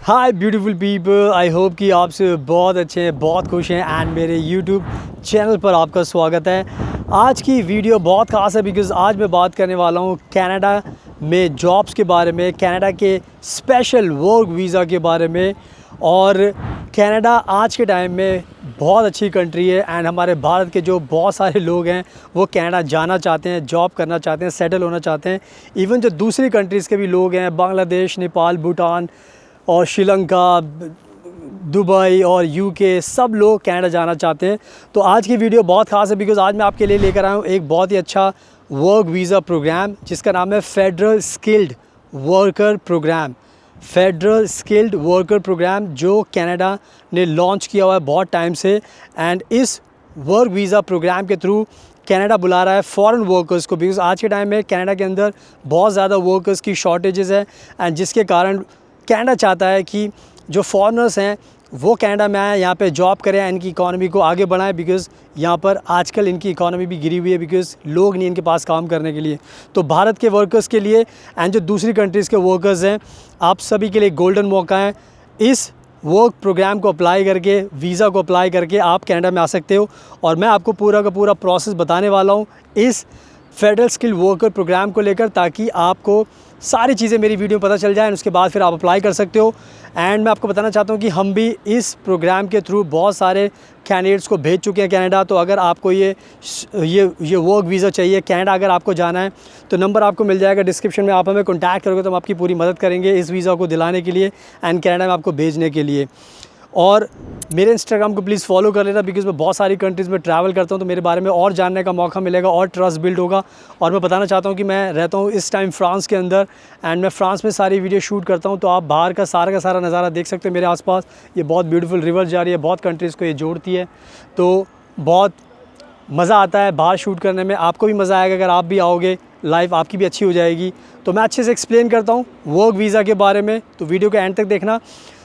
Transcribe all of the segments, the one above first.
Hi beautiful people, I hope कि आप से बहुत अच्छे हैं, बहुत खुश हैं एंड मेरे यूट्यूब चैनल पर आपका स्वागत है। आज की वीडियो बहुत ख़ास है बिकॉज़ आज मैं बात करने वाला हूँ कनाडा में जॉब्स के बारे में, कनाडा के स्पेशल वर्क वीज़ा के बारे में। और कनाडा आज के टाइम में बहुत अच्छी कंट्री है एंड हमारे भारत के जो बहुत सारे लोग हैं वो कनाडा जाना चाहते हैं, जॉब करना चाहते हैं, सेटल होना चाहते हैं। इवन जो दूसरी कंट्रीज़ के भी लोग हैं, बांग्लादेश, नेपाल, भूटान और श्रीलंका, दुबई और यूके, सब लोग कनाडा जाना चाहते हैं। तो आज की वीडियो बहुत ख़ास है बिकॉज़ आज मैं आपके लिए लेकर आया हूँ एक बहुत ही अच्छा वर्क वीज़ा प्रोग्राम जिसका नाम है federal skilled worker programme. Federal skilled worker programme जो कनाडा ने लॉन्च किया हुआ है बहुत टाइम से। एंड इस वर्क वीज़ा प्रोग्राम के थ्रू कनाडा बुला रहा है फॉरेन वर्कर्स को बिकॉज़ आज के टाइम में कनाडा के अंदर बहुत ज़्यादा वर्कर्स की शॉर्टेजेस है एंड जिसके कारण कनाडा चाहता है कि जो फॉरेनर्स हैं वो कनाडा में आए, यहाँ पे जॉब करें, इनकी इकॉनमी को आगे बढ़ाएं बिकॉज़ यहाँ पर आजकल इनकी इकॉनमी भी गिरी हुई है बिकॉज़ लोग नहीं इनके पास काम करने के लिए। तो भारत के वर्कर्स के लिए एंड जो दूसरी कंट्रीज़ के वर्कर्स हैं, आप सभी के लिए गोल्डन मौका है। इस वर्क प्रोग्राम को अप्लाई करके, वीज़ा को अप्लाई करके आप कनाडा में आ सकते हो और मैं आपको पूरा का पूरा प्रोसेस बताने वाला हूँ इस फेडरल स्किल वर्कर प्रोग्राम को लेकर, ताकि आपको सारी चीज़ें मेरी वीडियो में पता चल जाए। उसके बाद फिर आप अप्लाई कर सकते हो। एंड मैं आपको बताना चाहता हूँ कि हम भी इस प्रोग्राम के थ्रू बहुत सारे कैंडिडेट्स को भेज चुके हैं कनाडा। तो अगर आपको ये वर्क वीज़ा चाहिए, कनाडा अगर आपको जाना है तो नंबर आपको मिल जाएगा डिस्क्रिप्शन में। आप हमें कॉन्टैक्ट करोगे तो हम आपकी पूरी मदद करेंगे इस वीज़ा को दिलाने के लिए एंड कनाडा में आपको भेजने के लिए। और मेरे इंस्टाग्राम को प्लीज़ फॉलो कर लेना बिकॉज़ मैं बहुत सारी कंट्रीज़ में ट्रैवल करता हूँ तो मेरे बारे में और जानने का मौका मिलेगा और ट्रस्ट बिल्ड होगा। और मैं बताना चाहता हूँ कि मैं रहता हूँ इस टाइम फ्रांस के अंदर एंड मैं फ्रांस में सारी वीडियो शूट करता हूँ। तो आप बाहर का सारा नज़ारा देख सकते हो मेरे आसपास। ये बहुत ब्यूटीफुल रिवर जा रही है, बहुत कंट्रीज़ को ये जोड़ती है, तो बहुत मज़ा आता है बाहर शूट करने में। आपको भी मज़ा आएगा अगर आप भी आओगे, लाइफ आपकी भी अच्छी हो जाएगी। तो मैं अच्छे से एक्सप्लेन करता हूँ वर्क वीज़ा के बारे में, तो वीडियो के एंड तक देखना।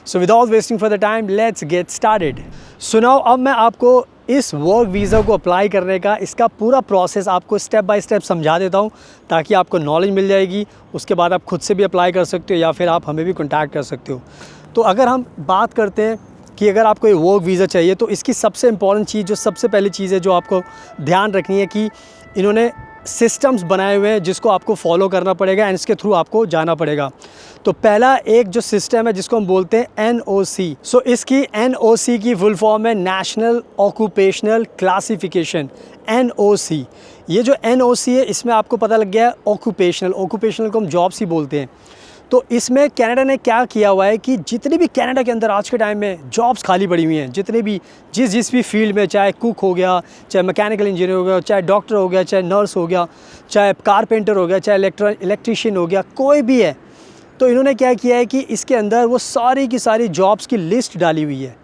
So without wasting for the time let's get started. सुनाओ, अब मैं आपको इस वर्क वीज़ा को अप्लाई करने का इसका पूरा प्रोसेस आपको स्टेप बाय स्टेप समझा देता हूँ ताकि आपको नॉलेज मिल जाएगी। उसके बाद आप खुद से भी अप्लाई कर सकते हो या फिर आप हमें भी कॉन्टैक्ट कर सकते हो। तो अगर हम बात करते हैं कि अगर आपको ये वर्क वीज़ा चाहिए तो इसकी सबसे इम्पॉर्टेंट चीज़, जो सबसे पहली चीज़ है जो आपको ध्यान रखनी है कि इन्होंने सिस्टम्स बनाए हुए हैं जिसको आपको फॉलो करना पड़ेगा एंड इसके थ्रू आपको जाना पड़ेगा। तो पहला एक जो सिस्टम है जिसको हम बोलते हैं NOC। सो इसकी NOC की फुल फॉर्म है नेशनल ऑक्यूपेशनल क्लासिफिकेशन, NOC। ये जो NOC है इसमें आपको पता लग गया है ऑक्यूपेशनल को हम जॉब्स ही बोलते हैं। तो इसमें कनाडा ने क्या किया हुआ है कि जितने भी कनाडा के अंदर आज के टाइम में जॉब्स खाली पड़ी हुई हैं, जितने भी जिस भी फील्ड में, चाहे कुक हो गया, चाहे मैकेनिकल इंजीनियर हो गया, चाहे डॉक्टर हो गया, चाहे नर्स हो गया, चाहे कारपेंटर हो गया, चाहे इलेक्ट्रीशियन हो गया, कोई भी है, तो इन्होंने क्या किया है कि इसके अंदर वो सारी की सारी जॉब्स की लिस्ट डाली हुई है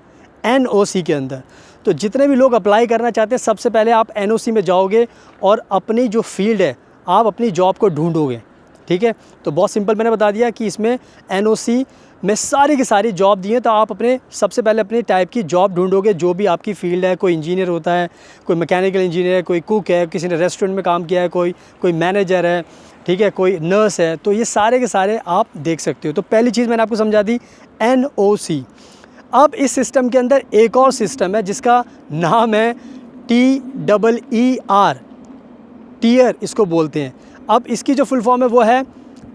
NOC के अंदर। तो जितने भी लोग अप्लाई करना चाहते हैं सबसे पहले आप NOC में जाओगे और अपनी जो फील्ड है आप अपनी जॉब को ढूंढोगे, ठीक है। तो बहुत सिंपल मैंने बता दिया कि इसमें NOC में सारी की सारी जॉब दी है। तो आप सबसे पहले अपने टाइप की जॉब ढूंढोगे जो भी आपकी फील्ड है। कोई इंजीनियर होता है, कोई मैकेनिकल इंजीनियर है, कोई कुक है, किसी ने रेस्टोरेंट में काम किया है, कोई मैनेजर है, ठीक है, कोई नर्स है। तो ये सारे के सारे आप देख सकते हो। तो पहली चीज़ मैंने आपको समझा दी NOC। अब इस सिस्टम के अंदर एक और सिस्टम है जिसका नाम है TEER, टीयर इसको बोलते हैं। अब इसकी जो फुल फॉर्म है वो है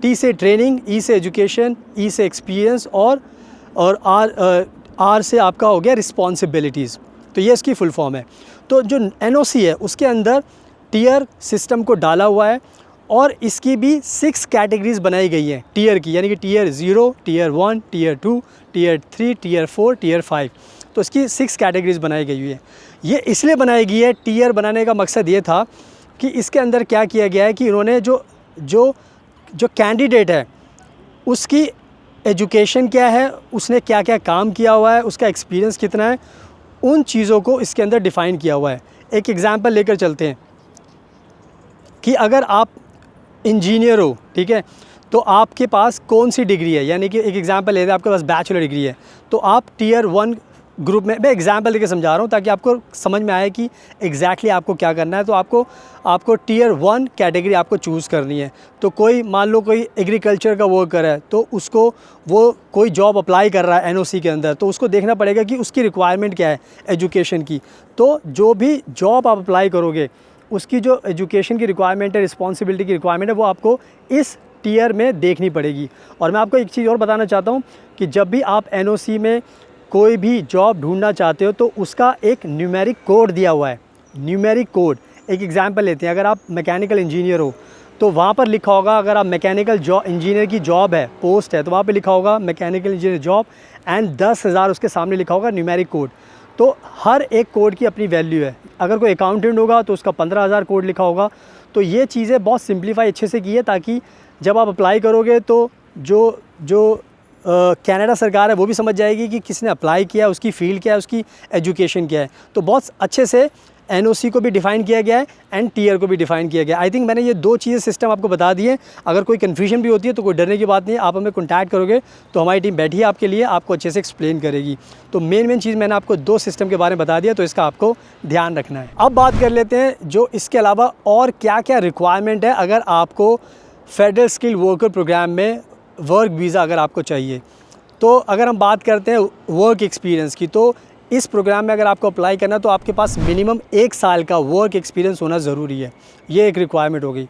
T से ट्रेनिंग, E से एजुकेशन, E से एक्सपीरियंस और R से आपका हो गया रिस्पॉन्सिबिलिटीज़। तो ये इसकी फुल फॉर्म है। तो जो NOC है उसके अंदर टीयर सिस्टम को डाला हुआ है और इसकी भी 6 कैटेगरीज़ बनाई गई हैं टीयर की, यानी कि tier 0, tier 1, tier 2, tier 3, tier 4, tier 5। तो इसकी 6 कैटेगरीज़ बनाई गई हुई है। ये इसलिए बनाई गई है, टीयर बनाने का मकसद ये था कि इसके अंदर क्या किया गया है कि इन्होंने जो कैंडिडेट है उसकी एजुकेशन क्या है, उसने क्या क्या काम किया हुआ है, उसका एक्सपीरियंस कितना है, उन चीज़ों को इसके अंदर डिफ़ाइन किया हुआ है। एक एग्ज़ाम्पल लेकर चलते हैं कि अगर आप इंजीनियर हो, ठीक है, तो आपके पास कौन सी डिग्री है, यानी कि एक एग्ज़ाम्पल लेते हैं, आपके पास बैचलर डिग्री है, तो आप टियर 1 ग्रुप में, मैं एग्ज़ाम्पल लेके समझा रहा हूँ ताकि आपको समझ में आए कि एग्जैक्टली आपको क्या करना है। तो आपको टियर 1 कैटेगरी आपको चूज़ करनी है। तो कोई मान लो कोई एग्रीकल्चर का वर्कर है, तो उसको वो कोई जॉब अप्लाई कर रहा है एनओसी के अंदर, तो उसको देखना पड़ेगा कि उसकी रिक्वायरमेंट क्या है एजुकेशन की। तो जो भी जॉब आप अप्लाई करोगे उसकी जो एजुकेशन की रिक्वायरमेंट है, रिस्पॉन्सिबिलिटी की रिक्वायरमेंट है, वो आपको इस टियर में देखनी पड़ेगी। और मैं आपको एक चीज़ और बताना चाहता हूँ कि जब भी आप एनओसी में कोई भी जॉब ढूंढना चाहते हो तो उसका एक न्यूमेरिक कोड दिया हुआ है। न्यूमेरिक कोड, एक एग्जांपल लेते हैं, अगर आप मैकेनिकल इंजीनियर हो तो वहाँ पर लिखा होगा, अगर आप मैकेनिकल इंजीनियर की जॉब है, पोस्ट है, तो वहाँ पे लिखा होगा मैकेनिकल इंजीनियर जॉब एंड 10,000 उसके सामने लिखा होगा न्यूमेरिक कोड। तो हर एक कोड की अपनी वैल्यू है। अगर कोई अकाउंटेंट होगा तो उसका 15,000 कोड लिखा होगा। तो ये चीज़ें बहुत सिंप्लीफाई अच्छे से की है ताकि जब आप अप्लाई करोगे तो जो कनाडा सरकार है वो भी समझ जाएगी कि किसने अप्लाई किया है, उसकी फ़ील्ड क्या है, उसकी एजुकेशन क्या है। तो बहुत अच्छे से एनओसी को भी डिफ़ाइन किया गया है एंड टीयर को भी डिफ़ाइन किया गया है। आई थिंक मैंने ये 2 चीज़ें सिस्टम आपको बता दी है। अगर कोई कन्फ्यूजन भी होती है तो कोई डरने की बात नहीं है, आप हमें कॉन्टैक्ट करोगे तो हमारी टीम बैठी है आपके लिए, आपको अच्छे से एक्सप्लेन करेगी। तो मेन चीज़ मैंने आपको 2 सिस्टम के बारे में बता दिया, तो इसका आपको ध्यान रखना है। अब बात कर लेते हैं जो इसके अलावा और क्या क्या रिक्वायरमेंट है अगर आपको फेडरल स्किल वर्कर प्रोग्राम में वर्क वीज़ा अगर आपको चाहिए। तो अगर हम बात करते हैं वर्क एक्सपीरियंस की, तो इस प्रोग्राम में अगर आपको अप्लाई करना तो आपके पास मिनिमम 1 साल का वर्क एक्सपीरियंस होना ज़रूरी है। ये एक रिक्वायरमेंट हो गई।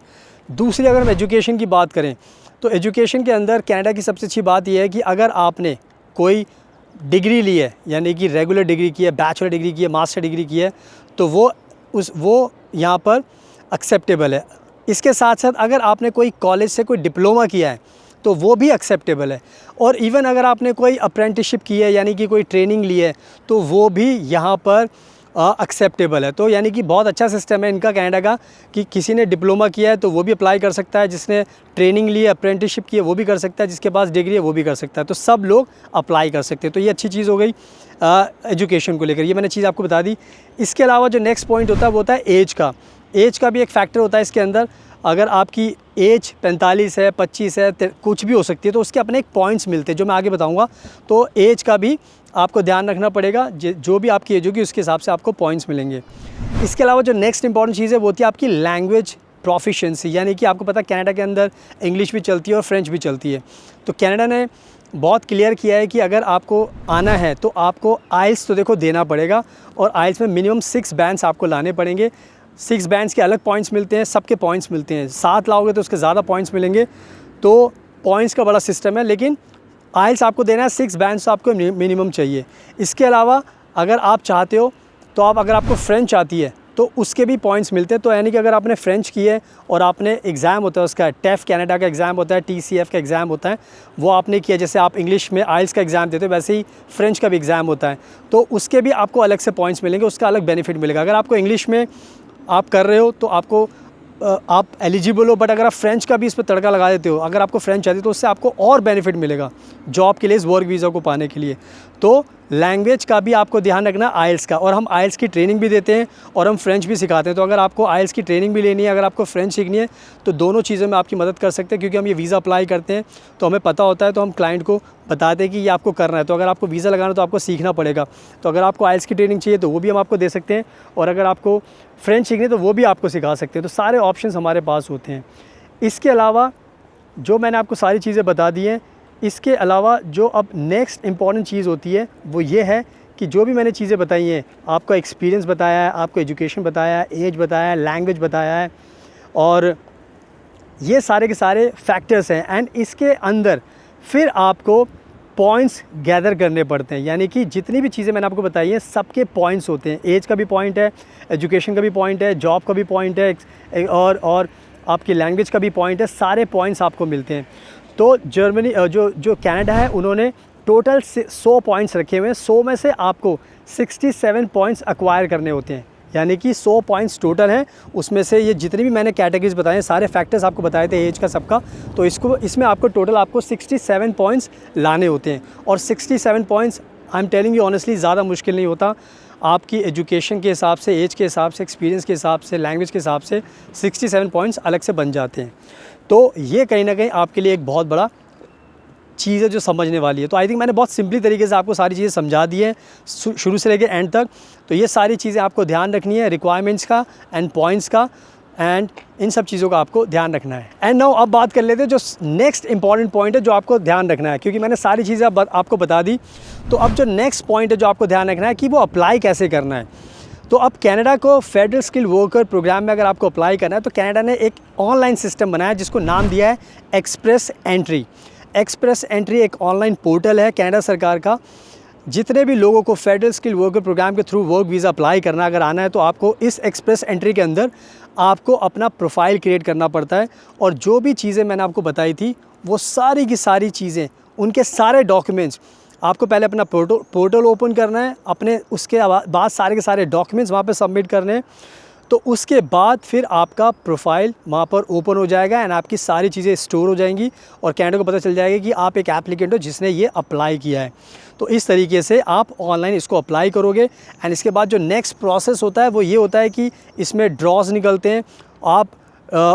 दूसरी, अगर हम एजुकेशन की बात करें तो एजुकेशन के अंदर कनाडा की सबसे अच्छी बात यह है कि अगर आपने कोई डिग्री ली है, यानी कि रेगुलर डिग्री की है, बैचलर डिग्री की है, मास्टर डिग्री की है, तो वो यहाँ पर एक्सेप्टेबल है। इसके साथ साथ अगर आपने कोई कॉलेज से कोई डिप्लोमा किया है तो वो भी एक्सेप्टेबल है। और इवन अगर आपने कोई अप्रेंटिसशिप की है, यानी कि कोई ट्रेनिंग ली है, तो वो भी यहाँ पर एक्सेप्टेबल है। तो यानी कि बहुत अच्छा सिस्टम है इनका कनाडा का कि किसी ने डिप्लोमा किया है तो वो भी अप्लाई कर सकता है, जिसने ट्रेनिंग ली है, अप्रेंटिसशिप की है, वो भी कर सकता है, जिसके पास डिग्री है वो भी कर सकता है। तो सब लोग अप्लाई कर सकते हैं। तो ये अच्छी चीज़ हो गई एजुकेशन को लेकर, ये मैंने चीज़ आपको बता दी। इसके अलावा जो नेक्स्ट पॉइंट होता है वो होता है एज का। एज का भी एक फैक्टर होता है इसके अंदर। अगर आपकी एज 45 है, 25 है, कुछ भी हो सकती है, तो उसके अपने एक पॉइंट्स मिलते हैं जो मैं आगे बताऊंगा। तो एज का भी आपको ध्यान रखना पड़ेगा, जो भी आपकी एज होगी उसके हिसाब से आपको पॉइंट्स मिलेंगे। इसके अलावा जो नेक्स्ट इंपॉर्टेंट चीज़ है वो होती है आपकी लैंग्वेज प्रोफिशिएंसी, यानी कि आपको पता है कनाडा के अंदर इंग्लिश भी चलती है और फ्रेंच भी चलती है। तो कनाडा ने बहुत क्लियर किया है कि अगर आपको आना है तो आपको आइल्स तो देखो देना पड़ेगा, और आइल्स में मिनिमम 6 बैंड्स आपको लाने पड़ेंगे। 6 बैंड्स के अलग पॉइंट्स मिलते हैं, सबके पॉइंट्स मिलते हैं। 7 लाओगे तो उसके ज़्यादा पॉइंट्स मिलेंगे। तो पॉइंट्स का बड़ा सिस्टम है, लेकिन आइल्स आपको देना है, 6 बैंड्स तो आपको मिनिमम चाहिए। इसके अलावा अगर आप चाहते हो तो अगर आपको फ्रेंच आती है तो उसके भी पॉइंट्स मिलते हैं। तो यानी कि अगर आपने फ्रेंच की है और आपने एग्ज़ाम होता है उसका, टेफ कनाडा का एग्ज़ाम होता है, TCF का एग्ज़ाम होता है, वो आपने किया, जैसे आप इंग्लिश में आइल्स का एग्ज़ाम देते हो वैसे ही फ्रेंच का भी एग्ज़ाम होता है, तो उसके भी आपको अलग से पॉइंट्स मिलेंगे, उसका अलग बेनिफिट मिलेगा। अगर आपको इंग्लिश में आप कर रहे हो तो आप एलिजिबल हो, बट अगर आप फ्रेंच का भी इस पर तड़का लगा देते हो, अगर आपको फ्रेंच आती है तो उससे आपको और बेनिफिट मिलेगा जॉब के लिए, इस वर्क वीज़ा को पाने के लिए। तो लैंग्वेज का भी आपको ध्यान रखना, आइल्स का। और हम आइल्स की ट्रेनिंग भी देते हैं और हम फ्रेंच भी सिखाते हैं। तो अगर आपको आइल्स की ट्रेनिंग भी लेनी है, अगर आपको फ्रेंच सीखनी है, तो दोनों चीज़ों में आपकी मदद कर सकते हैं, क्योंकि हम ये वीज़ा अप्लाई करते हैं तो हमें पता होता है, तो हम क्लाइंट को बताते हैं कि ये आपको करना है। तो अगर आपको वीज़ा लगाना है तो आपको सीखना पड़ेगा। तो अगर आपको आइल्स की ट्रेनिंग चाहिए तो वो भी हम आपको दे सकते हैं, और अगर आपको फ्रेंच सीखनी है तो वो भी आपको सिखा सकते हैं। तो सारे ऑप्शंस हमारे पास होते हैं। इसके अलावा जो मैंने आपको सारी चीज़ें बता दी हैं, इसके अलावा जो अब नेक्स्ट इम्पॉर्टेंट चीज़ होती है वो ये है कि जो भी मैंने चीज़ें बताई हैं, आपका एक्सपीरियंस बताया है, आपको एजुकेशन बताया है, एज बताया है, लैंग्वेज बताया है, और ये सारे के सारे फैक्टर्स हैं। एंड इसके अंदर फिर आपको पॉइंट्स गैदर करने पड़ते हैं, यानी कि जितनी भी चीज़ें मैंने आपको बताई हैं सबके पॉइंट्स होते हैं। एज का भी पॉइंट है, एजुकेशन का भी पॉइंट है, जॉब का भी पॉइंट है, और आपकी लैंग्वेज का भी पॉइंट है। सारे पॉइंट्स आपको मिलते हैं। तो जर्मनी जो कनाडा है उन्होंने टोटल 100 पॉइंट्स रखे हुए हैं। 100 में से आपको 67 पॉइंट्स एक्वायर करने होते हैं। यानी कि 100 पॉइंट्स टोटल हैं। उसमें से ये जितनी भी मैंने कैटेगरीज बताए हैं, सारे फैक्टर्स आपको बताए थे एज का सबका, तो इसमें आपको टोटल आपको 67 पॉइंट्स लाने होते हैं। और 67 points I am telling you honestly ज़्यादा मुश्किल नहीं होता। आपकी एजुकेशन के हिसाब से, एज के हिसाब से, एक्सपीरियंस के हिसाब से, लैंग्वेज के हिसाब से 67 पॉइंट्स अलग से बन जाते हैं। तो ये कहीं ना कहीं आपके लिए एक बहुत बड़ा चीज़ है जो समझने वाली है। तो आई थिंक मैंने बहुत सिंपली तरीके से आपको सारी चीज़ें समझा दी हैं शुरू से लेकर एंड तक। तो ये सारी चीज़ें आपको ध्यान रखनी है, रिक्वायरमेंट्स का एंड पॉइंट्स का, एंड इन सब चीज़ों का आपको ध्यान रखना है। एंड नाउ अब बात कर लेते हैं जो नेक्स्ट इंपॉर्टेंट पॉइंट है जो आपको ध्यान रखना है, क्योंकि मैंने सारी चीज़ें आपको बता दी। तो अब जो नेक्स्ट पॉइंट है जो आपको ध्यान रखना है कि वो अप्लाई कैसे करना है। तो अब कनाडा को फेडरल स्किल वर्कर प्रोग्राम में अगर आपको अप्लाई करना है तो कनाडा ने एक ऑनलाइन सिस्टम बनाया जिसको नाम दिया है एक्सप्रेस एंट्री। एक्सप्रेस एंट्री एक ऑनलाइन पोर्टल है कनाडा सरकार का। जितने भी लोगों को फेडरल स्किल वर्कर प्रोग्राम के थ्रू वर्क वीज़ा अप्लाई करना अगर आना है तो आपको इस एक्सप्रेस एंट्री के अंदर आपको अपना प्रोफाइल क्रिएट करना पड़ता है। और जो भी चीज़ें मैंने आपको बताई थी वो सारी की सारी चीज़ें, उनके सारे डॉक्यूमेंट्स, आपको पहले अपना पोर्टल ओपन करना है, अपने उसके बाद सारे के सारे डॉक्यूमेंट्स वहाँ पे सबमिट करने हैं। तो उसके बाद फिर आपका प्रोफाइल वहाँ पर ओपन हो जाएगा एंड आपकी सारी चीज़ें स्टोर हो जाएंगी और कैनेडा को पता चल जाएगा कि आप एक एप्लीकेंट हो जिसने ये अप्लाई किया है। तो इस तरीके से आप ऑनलाइन इसको अप्लाई करोगे एंड इसके बाद जो नेक्स्ट प्रोसेस होता है वो ये होता है कि इसमें ड्रॉज निकलते हैं, आप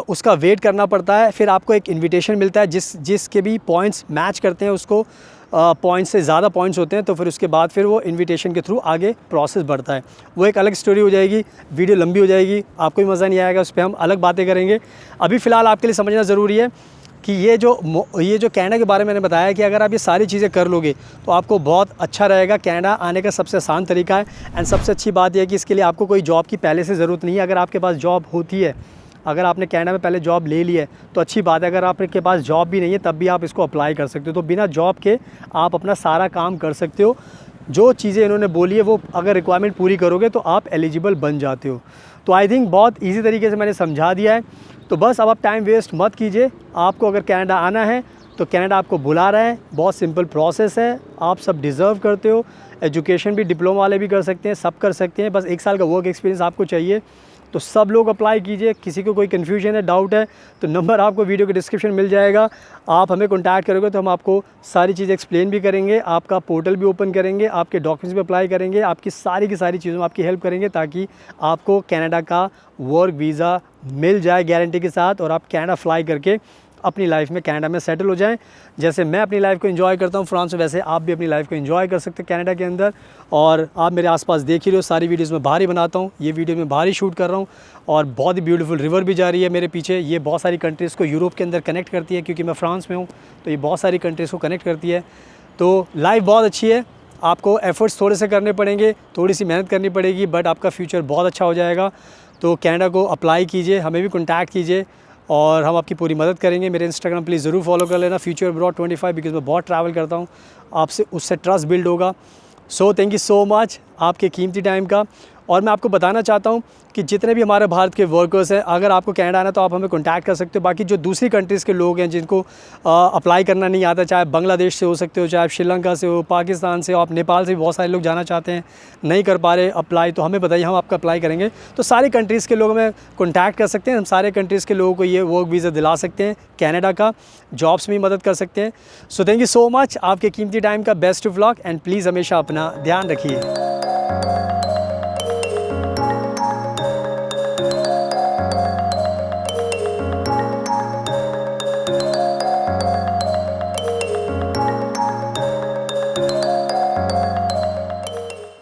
उसका वेट करना पड़ता है। फिर आपको एक इन्विटेशन मिलता है जिसके भी पॉइंट्स मैच करते हैं उसको, पॉइंट्स से ज़्यादा पॉइंट्स होते हैं तो फिर उसके बाद फिर वो इनविटेशन के थ्रू आगे प्रोसेस बढ़ता है। वो एक अलग स्टोरी हो जाएगी, वीडियो लंबी हो जाएगी, आपको भी मज़ा नहीं आएगा, उस पर हम अलग बातें करेंगे। अभी फ़िलहाल आपके लिए समझना ज़रूरी है कि ये जो कनाडा के बारे में मैंने बताया कि अगर आप ये सारी चीज़ें कर लोगे तो आपको बहुत अच्छा रहेगा। कनाडा आने का सबसे आसान तरीका है एंड सबसे अच्छी बात यह है कि इसके लिए आपको कोई जॉब की पहले से ज़रूरत नहीं है। अगर आपके पास जॉब होती है, अगर आपने कनाडा में पहले जॉब ले ली है तो अच्छी बात है। अगर आपके पास जॉब भी नहीं है तब भी आप इसको अप्लाई कर सकते हो। तो बिना जॉब के आप अपना सारा काम कर सकते हो। जो चीज़ें इन्होंने बोली है वो अगर रिक्वायरमेंट पूरी करोगे तो आप एलिजिबल बन जाते हो। तो आई थिंक बहुत ईजी तरीके से मैंने समझा दिया है। तो बस अब आप टाइम वेस्ट मत कीजिए। आपको अगर कनाडा आना है तो कनाडा आपको बुला रहा है, बहुत सिंपल प्रोसेस है, आप सब डिज़र्व करते हो। एजुकेशन भी डिप्लोमा वाले भी कर सकते हैं, सब कर सकते हैं, बस 1 साल का वर्क एक्सपीरियंस आपको चाहिए। तो सब लोग अप्लाई कीजिए। किसी को कोई कन्फ्यूजन है, डाउट है तो नंबर आपको वीडियो के डिस्क्रिप्शन मिल जाएगा। आप हमें कॉन्टैक्ट करोगे तो हम आपको सारी चीज़ एक्सप्लेन भी करेंगे, आपका पोर्टल भी ओपन करेंगे, आपके डॉक्यूमेंट्स भी अप्लाई करेंगे, आपकी सारी की सारी चीज़ों में आपकी हेल्प करेंगे ताकि आपको कनाडा का वर्क वीज़ा मिल जाए गारंटी के साथ और आप कनाडा फ्लाई करके अपनी लाइफ में कनाडा में सेटल हो जाएं। जैसे मैं अपनी लाइफ को एंजॉय करता हूँ फ्रांस में, वैसे आप भी अपनी लाइफ को एंजॉय कर सकते हैं कनाडा के अंदर। और आप मेरे आसपास देख ही रहे हो, सारी वीडियोस में बाहर ही बनाता हूँ, ये वीडियो में बाहर ही शूट कर रहा हूँ। और बहुत ही ब्यूटीफुल रिवर भी जा रही है मेरे पीछे। ये बहुत सारी कंट्रीज़ को यूरोप के अंदर कनेक्ट करती है, क्योंकि मैं फ्रांस में हूँ तो ये बहुत सारी कंट्रीज़ को कनेक्ट करती है। तो लाइफ बहुत अच्छी है। आपको एफ़र्ट्स थोड़े से करने पड़ेंगे, थोड़ी सी मेहनत करनी पड़ेगी, बट आपका फ्यूचर बहुत अच्छा हो जाएगा। तो कनाडा को अप्लाई कीजिए, हमें भी कॉन्टैक्ट कीजिए और हम आपकी पूरी मदद करेंगे। मेरे इंस्टाग्राम प्लीज़ ज़रूर फॉलो कर लेना, फ्यूचर अब्रॉड 25, बिकॉज मैं बहुत ट्रैवल करता हूँ, आपसे उससे ट्रस्ट बिल्ड होगा। So thank you so much आपके कीमती टाइम का। और मैं आपको बताना चाहता हूँ कि जितने भी हमारे भारत के वर्कर्स हैं, अगर आपको कनाडा आना है तो आप हमें कॉन्टैक्ट कर सकते हो। बाकी जो दूसरी कंट्रीज़ के लोग हैं जिनको अप्लाई करना नहीं आता, चाहे बांग्लादेश से हो सकते हो, चाहे आप श्रीलंका से हो, पाकिस्तान से हो, आप नेपाल से भी बहुत सारे लोग जाना चाहते हैं, नहीं कर पा रहे अप्लाई, तो हमें बताइए, हम आपका अप्लाई करेंगे। तो सारी कंट्रीज़ के लोग हमें कॉन्टैक्ट कर सकते हैं, हम सारे कंट्रीज़ के लोगों को ये वर्क वीज़ा दिला सकते हैं, कनाडा का जॉब्स में मदद कर सकते हैं। So thank you so much आपके कीमती टाइम का। Best of luck and please हमेशा अपना ध्यान रखिए।